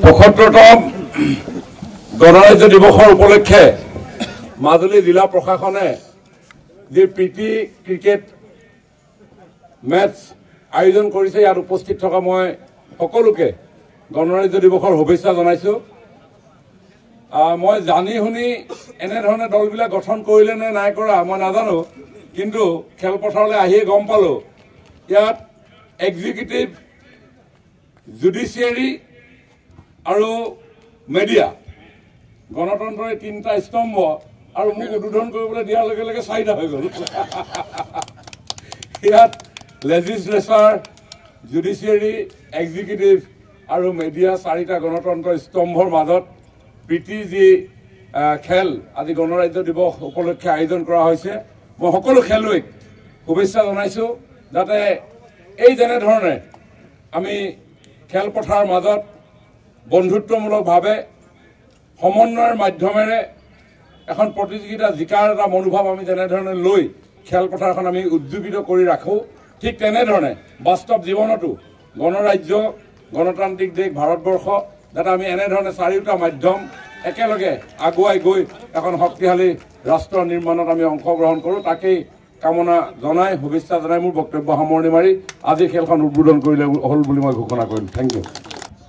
পঁয়সত্তৰতম গণৰাজ্য দিৱসৰ উপলক্ষে মাজুলী জিলা প্ৰশাসনে যি প্ৰীতি ক্ৰিকেট মেচ আয়োজন কৰিছে ইয়াত উপস্থিত থকা মই সকলোকে গণৰাজ্য দিৱসৰ শুভেচ্ছা জনাইছো। মই জানি শুনি এনেধৰণে দলবিলাক গঠন কৰিলে নে নাই কৰা মই নাজানো, কিন্তু খেলপথাৰলৈ আহিয়ে গম পালো ইয়াত এক্সিকিউটিভ, জুডিচিয়াৰী আৰু মিডিয়া গণতন্ত্ৰৰ তিনিটা স্তম্ভ আৰু মোক উদ্বোধন কৰিবলৈ দিয়াৰ লগে লগে চাৰিটা হৈ গ'ল। ইয়াত লেজিসলেচাৰ, জুডিচিয়াৰী, এক্সিকিউটিভ আৰু মিডিয়া চাৰিটা গণতন্ত্ৰৰ স্তম্ভৰ মাজত প্ৰীতি যি খেল আজি গণৰাজ্য দিৱস উপলক্ষে আয়োজন কৰা হৈছে। মই সকলো খেলুৱৈক শুভেচ্ছা জনাইছো যাতে এই যেনেধৰণে আমি খেলপথাৰৰ মাজত বন্ধুত্বমূলকভাৱে সমন্বয়ৰ মাধ্যমেৰে এখন প্ৰতিযোগিতা জিকাৰ এটা মনোভাৱ আমি যেনেধৰণে লৈ খেলপথাৰখন আমি উজ্জীৱিত কৰি ৰাখোঁ, ঠিক তেনেধৰণে বাস্তৱ জীৱনতো গণৰাজ্য, গণতান্ত্ৰিক দেশ ভাৰতবৰ্ষ যাতে আমি এনেধৰণে চাৰিওটা মাধ্যম একেলগে আগুৱাই গৈ এখন শক্তিশালী ৰাষ্ট্ৰ নিৰ্মাণত আমি অংশগ্ৰহণ কৰোঁ, তাকেই কামনা জনাই শুভেচ্ছা জনাই মোৰ বক্তব্য সামৰণি মাৰি আজি খেলখন উদ্বোধন কৰিলে হ'ল বুলি মই ঘোষণা কৰিম। Thank you.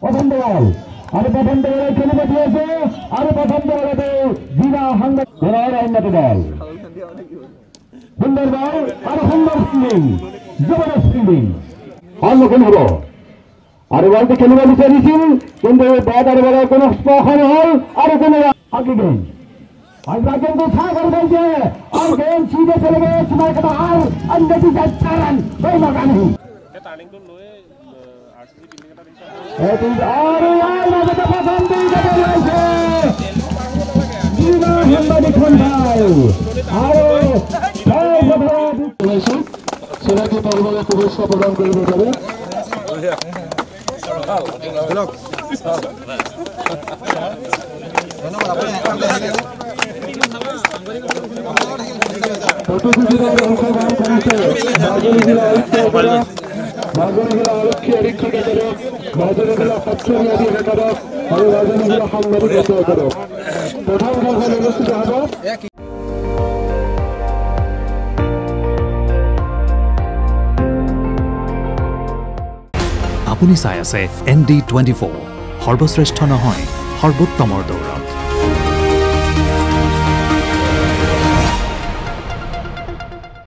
প্ৰথম বল আৰু প্ৰথম বলে খেলিব দি আছে আৰু প্ৰথম বলতে জিলা সংগঠনৰ উন্নত বল, সুন্দৰ বল আৰু সুন্দৰ ফিল্ডিং, জবৰদস্ত ফিল্ডিং সন্মুখীন হ'ব আৰু বলটো খেলিব বিচাৰিছিল কিন্তু বেট আৰু বলৰ কোনো স্পৰ্শ নহ'ল আৰু কোনো আগে গেম কিন্তু সাগর বলছে और गेम सीधे चले गए सीमा के बाहर और नतीजा टर्न कोई मौका नहीं टर्निंग तो लोए आरसीबी बिल्डिंग का और यार मजा पसंद है जीवा हिम्मत दिखन भाई और সেনাকে পরবর্তী পুরস্কার প্রদান করবে যাবে আপুনি চাই আছে ND24 সৰ্বশ্ৰেষ্ঠ নহয় সৰ্বোত্তমৰ দৌৰ।